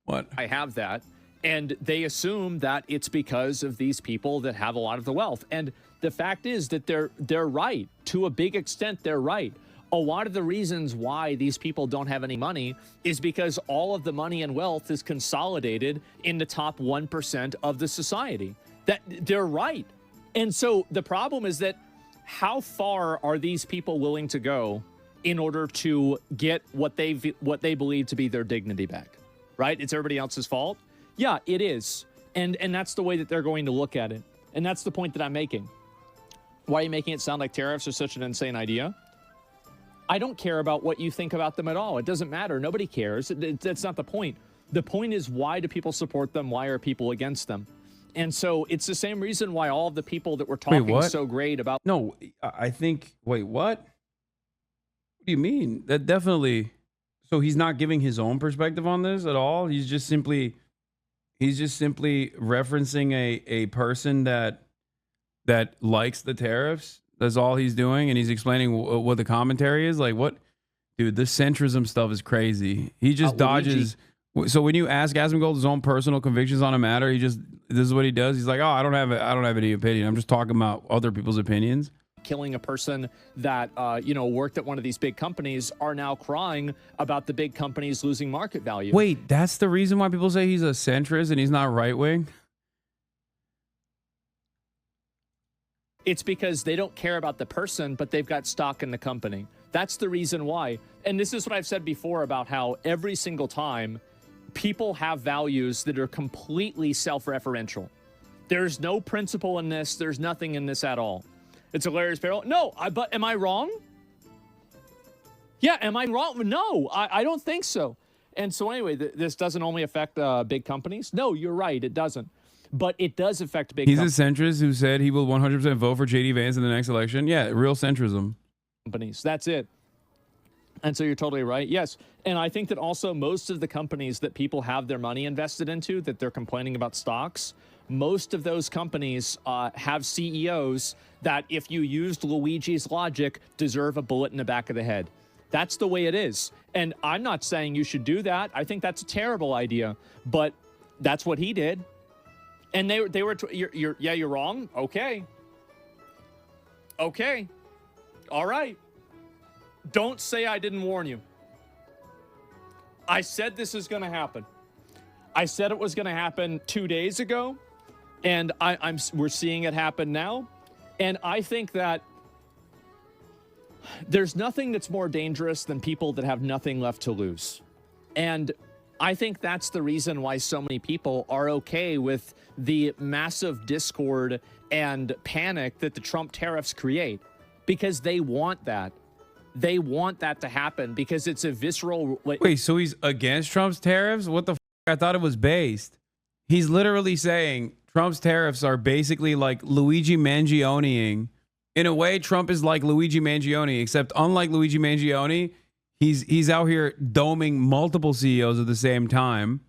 What? I have that. And they assume that it's because of these people that have a lot of the wealth. And the fact is that they're right. To a big extent, they're right. A lot of the reasons why these people don't have any money is because all of the money and wealth is consolidated in the top 1% of the society. That they're right. And so the problem is that how far are these people willing to go in order to get what they believe to be their dignity back? Right? It's everybody else's fault. Yeah, it is. And that's the way that they're going to look at it. And that's the point that I'm making. Why are you making it sound like tariffs are such an insane idea? I don't care about what you think about them at all. It doesn't matter. Nobody cares. That's not the point. The point is, why do people support them? Why are people against them? And so it's the same reason why all of the people that were talking so great about... No, I think... Wait, what? What do you mean? That definitely... So he's not giving his own perspective on this at all? He's just simply referencing a person that likes the tariffs? That's all he's doing, and he's explaining what the commentary is. Like, what, dude? This centrism stuff is crazy. He just dodges. So when you ask Asmongold his own personal convictions on a matter, this is what he does. He's like, oh, I don't have any opinion. I'm just talking about other people's opinions. Killing a person that worked at one of these big companies are now crying about the big companies losing market value. Wait, that's the reason why people say he's a centrist and he's not right wing? It's because they don't care about the person, but they've got stock in the company. That's the reason why. And this is what I've said before about how every single time people have values that are completely self-referential. There's no principle in this. There's nothing in this at all. It's hilarious, Peril. No, but am I wrong? Yeah, am I wrong? No, I don't think so. And so anyway, this doesn't only affect big companies. No, you're right, it doesn't. But it does affect big companies. He's a centrist who said he will 100% vote for J.D. Vance in the next election. Yeah, real centrism. Companies, that's it. And so you're totally right. Yes. And I think that also most of the companies that people have their money invested into, that they're complaining about stocks, most of those companies have CEOs that, if you used Luigi's logic, deserve a bullet in the back of the head. That's the way it is. And I'm not saying you should do that. I think that's a terrible idea, but that's what he did. And they were you're wrong. Okay. All right. Don't say I didn't warn you. I said this is going to happen. I said it was going to happen 2 days ago, and we're seeing it happen now. And I think that There's nothing that's more dangerous than people that have nothing left to lose. And I think that's the reason why so many people are okay with the massive discord and panic that the Trump tariffs create, because they want that. They want that to happen because it's a visceral... Wait, so he's against Trump's tariffs? What the f? I thought it was based. He's literally saying Trump's tariffs are basically like Luigi Mangione-ing. In a way, Trump is like Luigi Mangione, except unlike Luigi Mangione, he's out here doming multiple CEOs at the same time.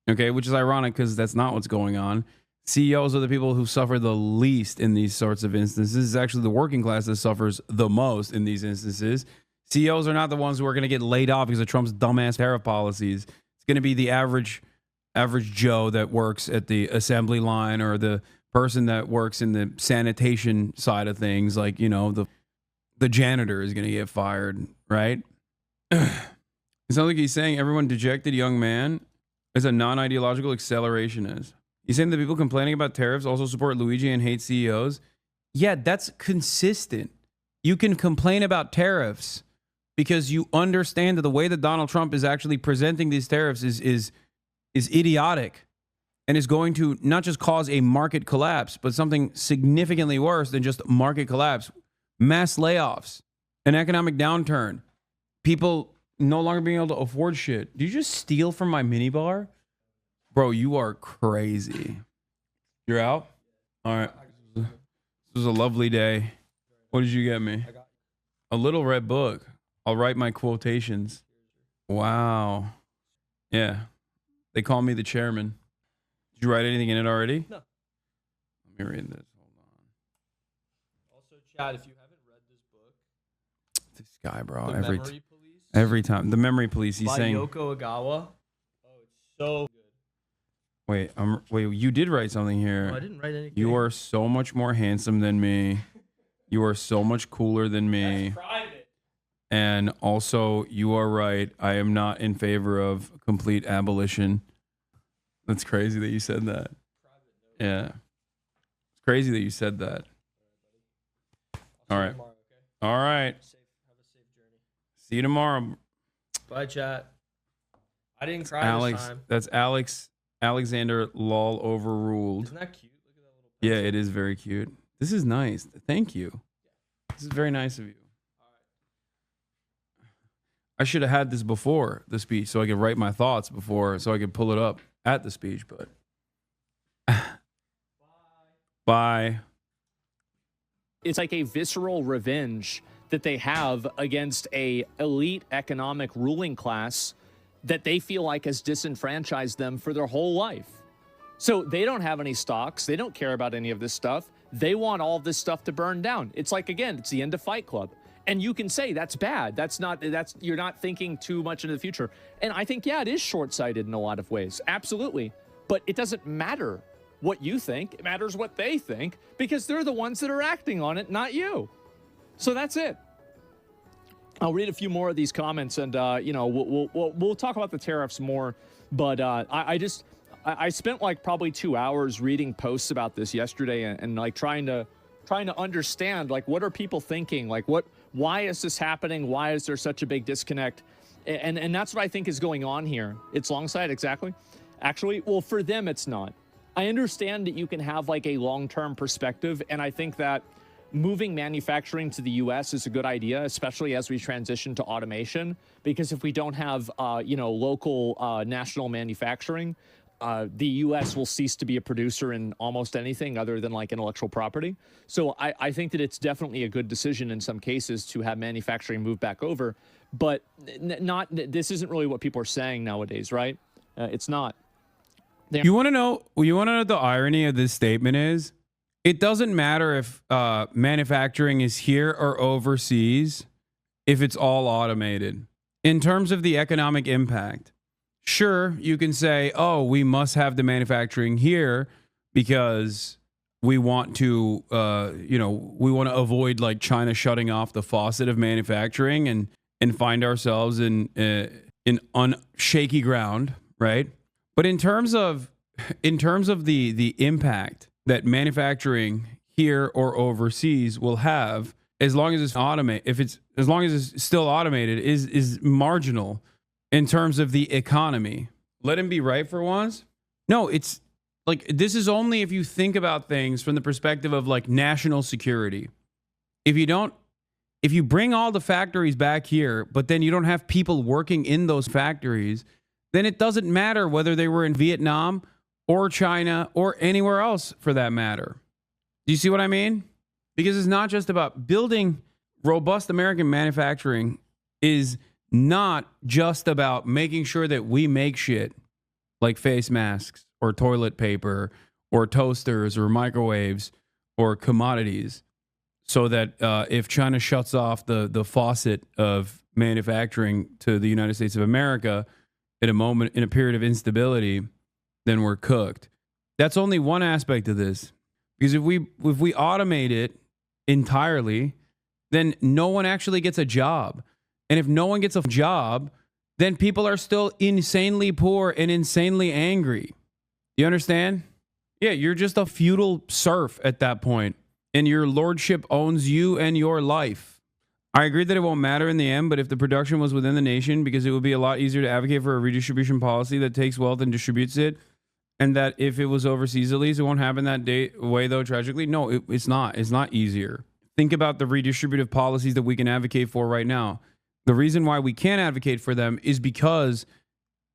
Okay, which is ironic because that's not what's going on. CEOs are the people who suffer the least in these sorts of instances. It's actually the working class that suffers the most in these instances. CEOs are not the ones who are going to get laid off because of Trump's dumbass tariff policies. It's going to be the average Joe that works at the assembly line, or the person that works in the sanitation side of things. Like, you know, the janitor is going to get fired, right? It sounds like he's saying everyone dejected young man is a non-ideological accelerationist. He's saying that people complaining about tariffs also support Luigi and hate CEOs. Yeah, that's consistent. You can complain about tariffs because you understand that the way that Donald Trump is actually presenting these tariffs is idiotic and is going to not just cause a market collapse, but something significantly worse than just market collapse. Mass layoffs, an economic downturn, people no longer being able to afford shit. Did you just steal from my minibar? Bro, you are crazy. You're out? All right. This was a lovely day. What did you get me? A little red book. I'll write my quotations. Wow. Yeah. They call me the chairman. Did you write anything in it already? No. Let me read this. Hold on. Also, Chad, if you haven't read this book, This guy, bro. The Memory Police, Every time. The Memory Police. He's by saying... Yoko Ogawa. Oh, it's so good. Wait, you did write something here. No, I didn't write anything. You are so much more handsome than me. You are so much cooler than me. That's private. And also, you are right. I am not in favor of complete abolition. That's crazy that you said that. Yeah. It's crazy that you said that. All right. Tomorrow, okay? All right. Have a safe journey. See you tomorrow. Bye, chat. I didn't cry Alex. this time. That's Alexander Lol overruled. Isn't that cute? Look at that little Yeah, pencil. it is very cute. This is nice. Thank you. This is very nice of you. I should have had this before the speech so I could write my thoughts before, so I could pull it up at the speech, but... Bye. It's like a visceral revenge that they have against a elite economic ruling class that they feel like has disenfranchised them for their whole life. So they don't have any stocks. They don't care about any of this stuff. They want all of this stuff to burn down. It's like, again, it's the end of Fight Club. And you can say that's bad. You're not thinking too much into the future. And I think, yeah, it is short-sighted in a lot of ways. Absolutely. But it doesn't matter what you think. It matters what they think, because they're the ones that are acting on it, not you. So that's it. I'll read a few more of these comments, and you know, we'll talk about the tariffs more. But I spent like probably 2 hours reading posts about this yesterday, and like trying to understand, like, what are people thinking? Like, why is this happening? Why is there such a big disconnect? And that's what I think is going on here. It's long side, exactly. Actually, well, for them, it's not. I understand that you can have like a long-term perspective, and I think that moving manufacturing to the U.S. is a good idea, especially as we transition to automation, because if we don't have, you know, local national manufacturing, the U.S. will cease to be a producer in almost anything other than like intellectual property. So I think that it's definitely a good decision in some cases to have manufacturing move back over, but this isn't really what people are saying nowadays, right? It's not. You want to know what the irony of this statement is? It doesn't matter if manufacturing is here or overseas, if it's all automated. In terms of the economic impact, sure, you can say, oh, we must have the manufacturing here because we want to, you know, we want to avoid like China shutting off the faucet of manufacturing and find ourselves in shaky ground, right? But in terms of the impact that manufacturing here or overseas will have, as long as it's as long as it's still automated, is marginal in terms of the economy. Let him be right for once. No, it's like, this is only if you think about things from the perspective of like national security. If you bring all the factories back here, but then you don't have people working in those factories, then it doesn't matter whether they were in Vietnam or China or anywhere else for that matter. Do you see what I mean? Because it's not just about building robust American manufacturing, is not just about making sure that we make shit like face masks or toilet paper or toasters or microwaves or commodities, so that if China shuts off the faucet of manufacturing to the United States of America in a period of instability, then we're cooked. That's only one aspect of this. Because if we automate it entirely, then no one actually gets a job. And if no one gets a job, then people are still insanely poor and insanely angry. You understand? Yeah, you're just a feudal serf at that point, and your lordship owns you and your life. I agree that it won't matter in the end, but if the production was within the nation, because it would be a lot easier to advocate for a redistribution policy that takes wealth and distributes it, and that if it was overseas at least, it won't happen that way, though, tragically. No, it's not. It's not easier. Think about the redistributive policies that we can advocate for right now. The reason why we can't advocate for them is because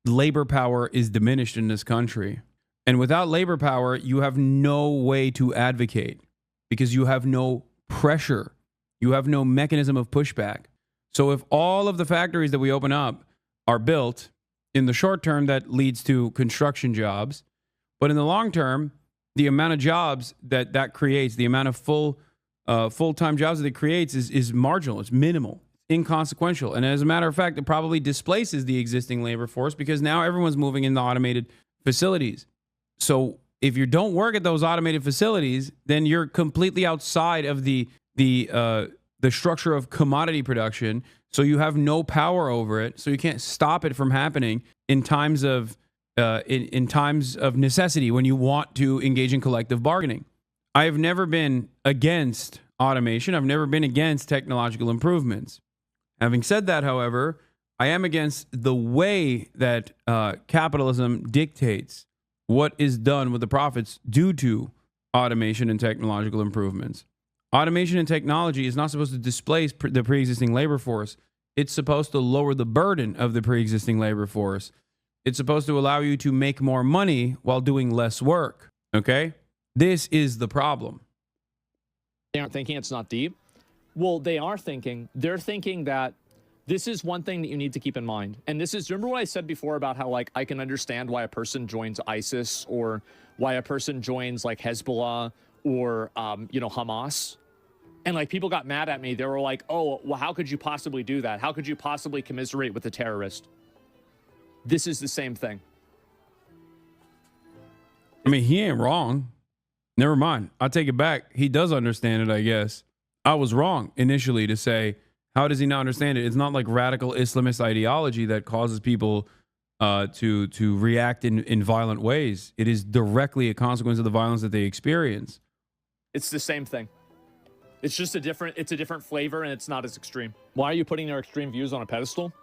labor power is diminished in this country. And without labor power, you have no way to advocate because you have no pressure. You have no mechanism of pushback. So if all of the factories that we open up are built, in the short term, that leads to construction jobs. But in the long term, the amount of jobs that creates, the amount of full-time jobs that it creates is marginal. It's minimal, inconsequential. And as a matter of fact, it probably displaces the existing labor force because now everyone's moving into automated facilities. So if you don't work at those automated facilities, then you're completely outside of the structure of commodity production. So you have no power over it. So you can't stop it from happening in times of necessity when you want to engage in collective bargaining. I have never been against automation. I've never been against technological improvements. Having said that, however, I am against the way that capitalism dictates what is done with the profits due to automation and technological improvements. Automation and technology is not supposed to displace the pre-existing labor force. It's supposed to lower the burden of the pre-existing labor force. It's supposed to allow you to make more money while doing less work. Okay? This is the problem. They aren't thinking it's not deep. Well, they are thinking. They're thinking that this is one thing that you need to keep in mind. And this is, remember what I said before about how, like, I can understand why a person joins ISIS or why a person joins, like, Hezbollah or, Hamas. And, like, people got mad at me. They were like, oh, well, how could you possibly do that? How could you possibly commiserate with a terrorist? This is the same thing. I mean, he ain't wrong. Never mind. I'll take it back. He does understand it, I guess. I was wrong initially to say, how does he not understand it? It's not like radical Islamist ideology that causes people to react in violent ways. It is directly a consequence of the violence that they experience. It's the same thing. It's just a different flavor, and it's not as extreme. Why are you putting their extreme views on a pedestal?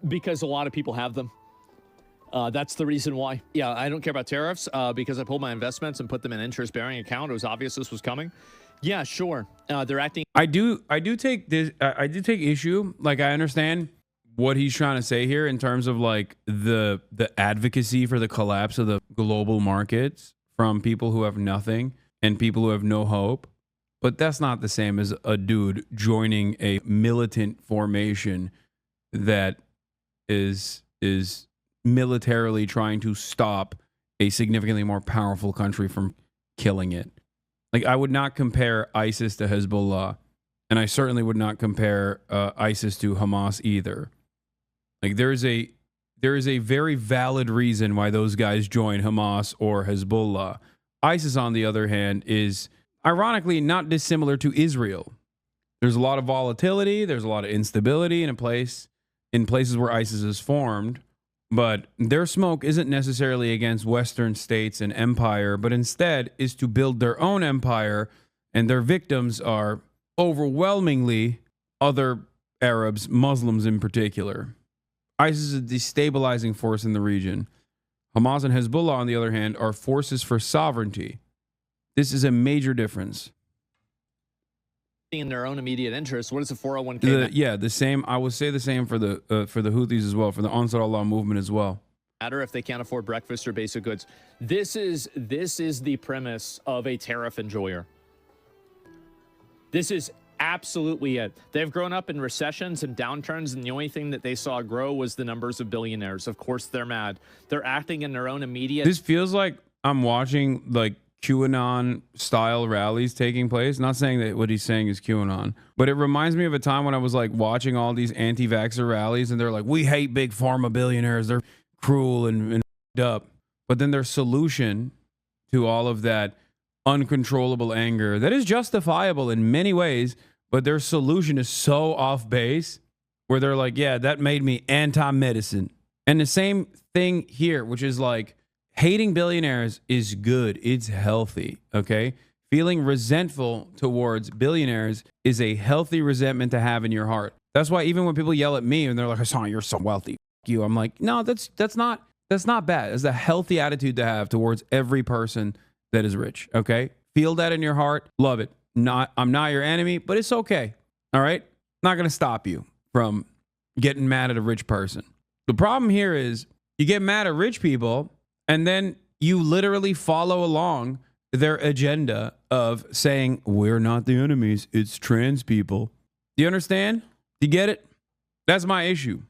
Because a lot of people have them. That's the reason why. Yeah, I don't care about tariffs because I pulled my investments and put them in an interest-bearing account. It was obvious this was coming. Yeah, sure. They're acting. I do take issue. Like, I understand what he's trying to say here in terms of like the advocacy for the collapse of the global markets from people who have nothing and people who have no hope. But that's not the same as a dude joining a militant formation that is militarily trying to stop a significantly more powerful country from killing it. Like, I would not compare ISIS to Hezbollah, and I certainly would not compare ISIS to Hamas either. Like, there is a very valid reason why those guys join Hamas or Hezbollah. ISIS, on the other hand, is ironically not dissimilar to Israel. There's a lot of volatility. There's a lot of instability in places where ISIS is formed. But their smoke isn't necessarily against Western states and empire, but instead is to build their own empire, and their victims are overwhelmingly other Arabs, Muslims in particular. ISIS is a destabilizing force in the region. Hamas and Hezbollah, on the other hand, are forces for sovereignty. This is a major difference. In their own immediate interest. What is the 401k? Yeah, the same. I would say the same for the Houthis as well, for the Ansar Allah movement as well. Matter if they can't afford breakfast or basic goods. This is the premise of a tariff enjoyer. This is absolutely it. They've grown up in recessions and downturns, and the only thing that they saw grow was the numbers of billionaires. Of course, they're mad. They're acting in their own immediate. This feels like I'm watching like QAnon style rallies taking place. Not saying that what he's saying is QAnon, but it reminds me of a time when I was like watching all these anti-vaxxer rallies, and they're like, we hate big pharma billionaires. They're cruel and up. But then their solution to all of that uncontrollable anger that is justifiable in many ways, but their solution is so off base where they're like, yeah, that made me anti-medicine. And the same thing here, which is like, hating billionaires is good. It's healthy. Okay. Feeling resentful towards billionaires is a healthy resentment to have in your heart. That's why even when people yell at me and they're like, Hasan, you're so wealthy. You. I'm like, no, that's not bad. It's a healthy attitude to have towards every person that is rich. Okay. Feel that in your heart. Love it. I'm not your enemy, but it's okay. All right. Not going to stop you from getting mad at a rich person. The problem here is you get mad at rich people and then you literally follow along their agenda of saying, we're not the enemies. It's trans people. Do you understand? Do you get it? That's my issue.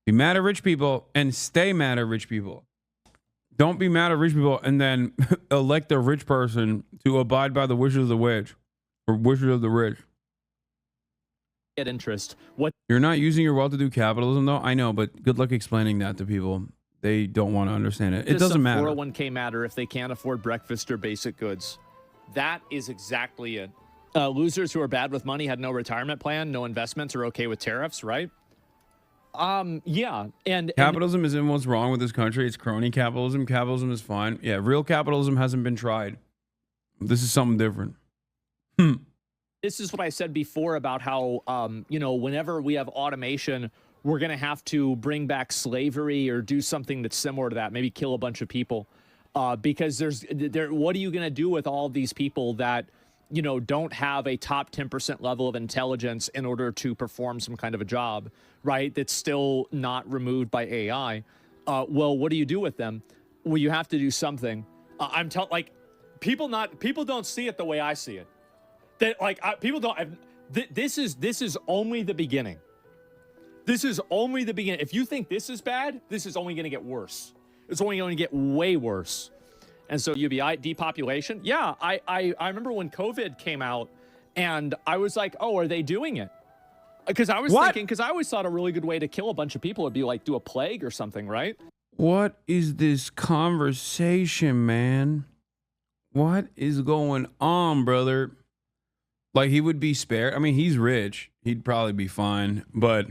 Be mad at rich people and stay mad at rich people. Don't be mad at rich people and then elect a rich person to abide by the wishes of the rich or wishes of the rich. Get interest. What? You're not using your wealth to do capitalism, though? I know, but good luck explaining that to people. They don't want to understand it. It doesn't matter. 401k matter if they can't afford breakfast or basic goods. That is exactly it. Losers who are bad with money had no retirement plan, no investments, are okay with tariffs, right? Yeah. And capitalism isn't what's wrong with this country. It's crony capitalism. Capitalism is fine. Yeah, real capitalism hasn't been tried. This is something different. This is what I said before about how, you know, whenever we have automation, we're going to have to bring back slavery or do something that's similar to that, maybe kill a bunch of people. Because what are you going to do with all these people that, you know, don't have a top 10% level of intelligence in order to perform some kind of a job, right? That's still not removed by AI. Well, what do you do with them? Well, you have to do something. People don't see it the way I see it. People don't. This is only the beginning. This is only the beginning. If you think this is bad, this is only going to get worse. It's only going to get way worse. And so UBI, depopulation. Yeah, I remember when COVID came out and I was like, oh, are they doing it? Because I was thinking, because I always thought a really good way to kill a bunch of people would be like do a plague or something, right? What is this conversation, man? What is going on, brother? Like, he would be spared. I mean, he's rich. He'd probably be fine, but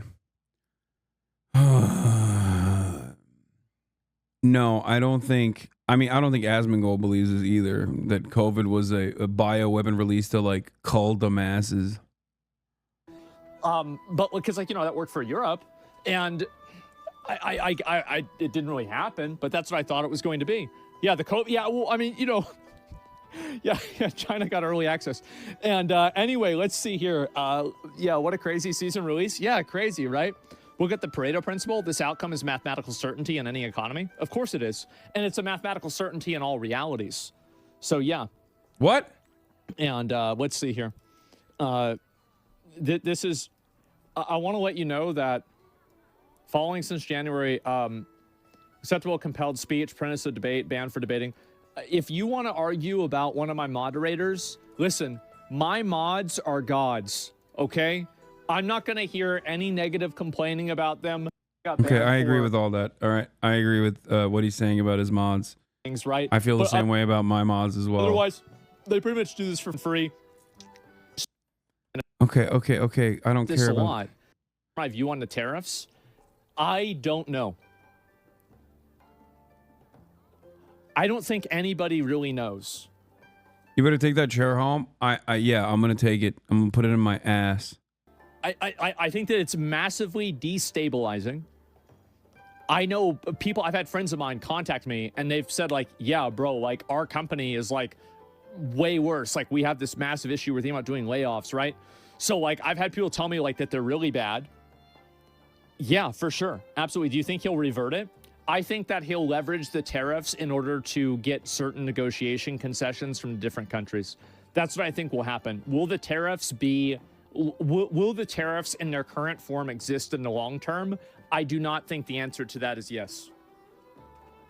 no, I don't think Asmongold believes this either, that COVID was a bioweapon released to like cull the masses. But because, like, you know, that worked for Europe, and it didn't really happen, but that's what I thought it was going to be. Yeah, the COVID. Yeah, well, I mean, you know, yeah, China got early access. And anyway, let's see here. Yeah, what a crazy season release. Yeah, crazy, right? We'll get the Pareto principle. This outcome is mathematical certainty in any economy. Of course it is. And it's a mathematical certainty in all realities. So, yeah. What? And let's see here. This is... I want to let you know that following since January, acceptable compelled speech, premise of debate, ban for debating. If you want to argue about one of my moderators, listen, my mods are gods, okay? I'm not going to hear any negative complaining about them. Okay, I agree with all that. All right, I agree with what he's saying about his mods. Things, right? I feel the same way about my mods as well. Otherwise, they pretty much do this for free. Okay. I don't care about... a lot. My view on the tariffs, I don't know. I don't think anybody really knows. You better take that chair home. Yeah, I'm gonna take it. I'm gonna put it in my ass. I think that it's massively destabilizing. I know people, I've had friends of mine contact me and they've said like, yeah, bro, like our company is like way worse. Like we have this massive issue. We're thinking about doing layoffs, right? So like I've had people tell me like that they're really bad. Yeah, for sure. Absolutely. Do you think he'll revert it? I think that he'll leverage the tariffs in order to get certain negotiation concessions from different countries. That's what I think will happen. Will the tariffs be, will the tariffs in their current form exist in the long term? I do not think the answer to that is yes.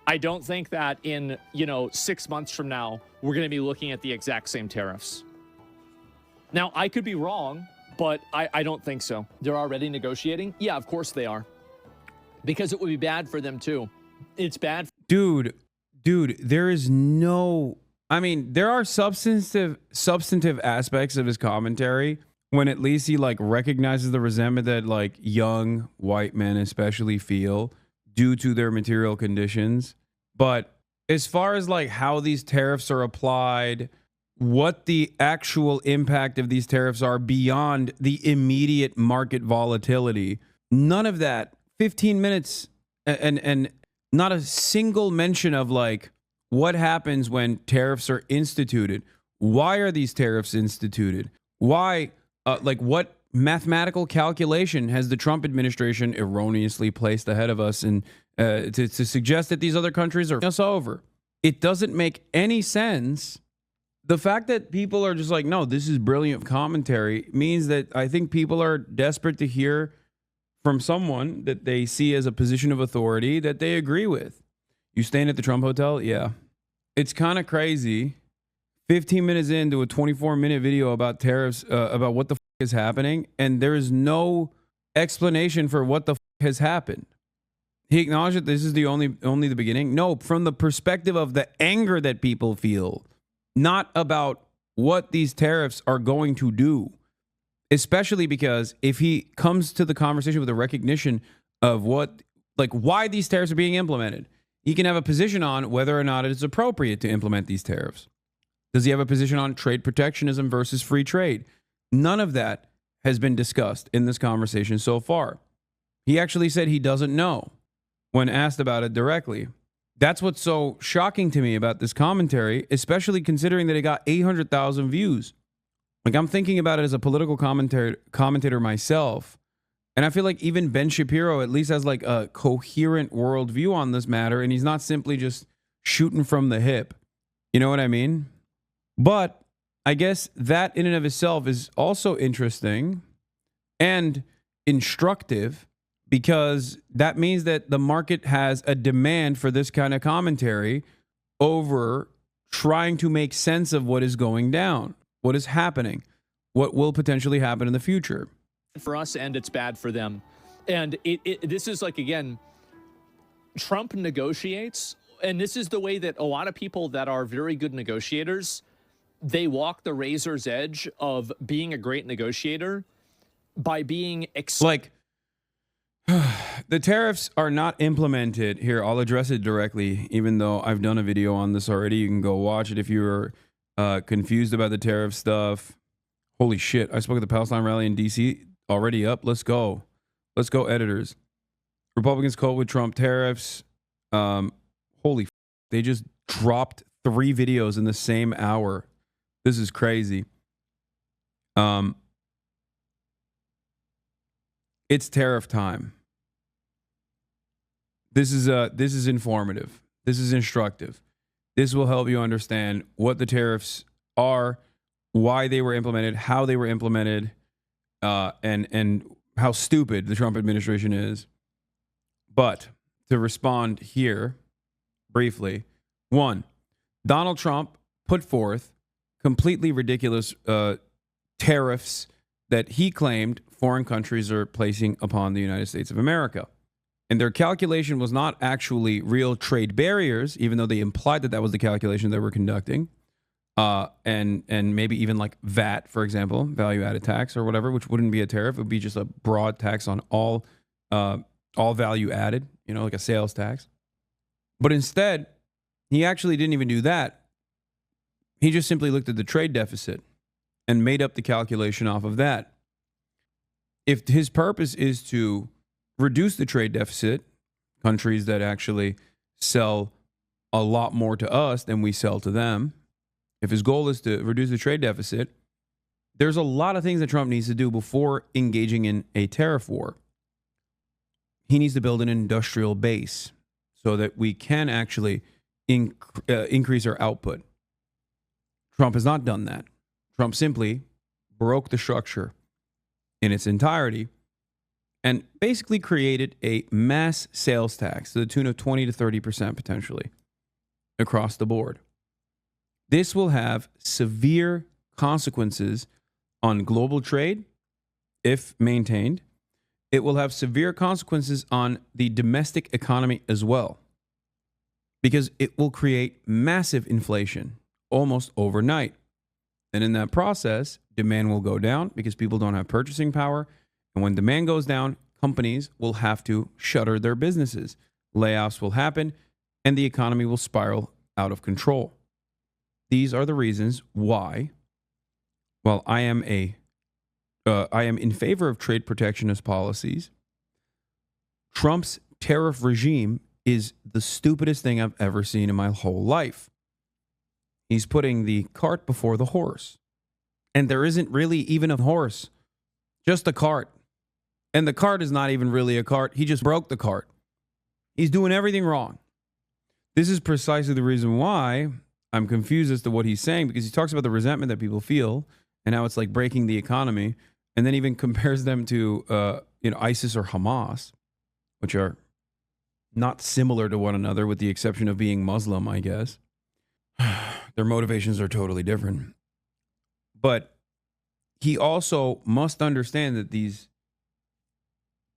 I don't think that in, 6 months from now, we're going to be looking at the exact same tariffs. Now, I could be wrong, but I don't think so. They're already negotiating? Yeah, of course they are. Because it would be bad for them too. It's bad. Dude, there is no, I mean, there are substantive aspects of his commentary when at least he like recognizes the resentment that like young white men especially feel due to their material conditions. But as far as like how these tariffs are applied, what the actual impact of these tariffs are beyond the immediate market volatility, none of that. 15 minutes and not a single mention of like what happens when tariffs are instituted. Why are these tariffs instituted? Why, like what mathematical calculation has the Trump administration erroneously placed ahead of us and to suggest that these other countries are us over? It doesn't make any sense. The fact that people are just like, no, this is brilliant commentary means that I think people are desperate to hear from someone that they see as a position of authority that they agree with. You staying at the Trump Hotel? Yeah. It's kind of crazy. 15 minutes into a 24-minute video about tariffs, about what the is happening, and there is no explanation for what the has happened. He acknowledged that this is the only the beginning. No, from the perspective of the anger that people feel, not about what these tariffs are going to do. Especially because if he comes to the conversation with a recognition of what, like why these tariffs are being implemented, he can have a position on whether or not it is appropriate to implement these tariffs. Does he have a position on trade protectionism versus free trade? None of that has been discussed in this conversation so far. He actually said he doesn't know when asked about it directly. That's what's so shocking to me about this commentary, especially considering that it got 800,000 views. Like I'm thinking about it as a political commentator myself. And I feel like even Ben Shapiro at least has like a coherent worldview on this matter. And he's not simply just shooting from the hip. You know what I mean? But I guess that in and of itself is also interesting and instructive because that means that the market has a demand for this kind of commentary over trying to make sense of what is going down. What is happening? What will potentially happen in the future? For us, and it's bad for them. And this is like, again, Trump negotiates, and this is the way that a lot of people that are very good negotiators, they walk the razor's edge of being a great negotiator by being like the tariffs are not implemented here. I'll address it directly, even though I've done a video on this already. You can go watch it if you're confused about the tariff stuff. Holy shit. I spoke at the Palestine rally in DC. Already up. Let's go. Let's go, editors. Republicans cope with Trump tariffs. Holy f. They just dropped 3 videos in the same hour. This is crazy. It's tariff time. This is informative. This is instructive. This will help you understand what the tariffs are, why they were implemented, how they were implemented, and how stupid the Trump administration is. But to respond here briefly, 1, Donald Trump put forth completely ridiculous tariffs that he claimed foreign countries are placing upon the United States of America. And their calculation was not actually real trade barriers, even though they implied that that was the calculation they were conducting. And maybe even like VAT, for example, value-added tax or whatever, which wouldn't be a tariff. It would be just a broad tax on all value added, you know, like a sales tax. But instead, he actually didn't even do that. He just simply looked at the trade deficit and made up the calculation off of that. If his purpose is to reduce the trade deficit, countries that actually sell a lot more to us than we sell to them, if his goal is to reduce the trade deficit, there's a lot of things that Trump needs to do before engaging in a tariff war. He needs to build an industrial base so that we can actually increase our output. Trump has not done that. Trump simply broke the structure in its entirety and basically created a mass sales tax to the tune of 20 to 30% potentially across the board. This will have severe consequences on global trade if maintained. It will have severe consequences on the domestic economy as well, because it will create massive inflation almost overnight. And in that process, demand will go down because people don't have purchasing power. And when demand goes down, companies will have to shutter their businesses. Layoffs will happen, and the economy will spiral out of control. These are the reasons why, while I am in favor of trade protectionist policies, Trump's tariff regime is the stupidest thing I've ever seen in my whole life. He's putting the cart before the horse. And there isn't really even a horse, just a cart. And the cart is not even really a cart. He just broke the cart. He's doing everything wrong. This is precisely the reason why I'm confused as to what he's saying, because he talks about the resentment that people feel and how it's like breaking the economy, and then even compares them to ISIS or Hamas, which are not similar to one another with the exception of being Muslim, I guess. Their motivations are totally different. But he also must understand that these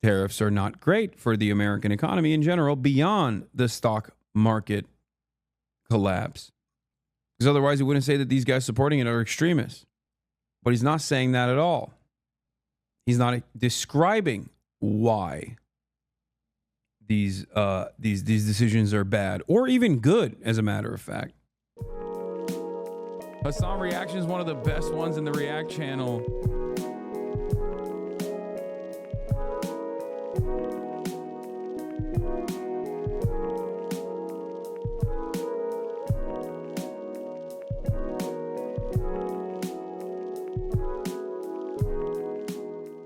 tariffs are not great for the American economy in general beyond the stock market collapse. Because otherwise he wouldn't say that these guys supporting it are extremists. But he's not saying that at all. He's not describing why these decisions are bad or even good, as a matter of fact. Hasan Reactions is one of the best ones in the React channel.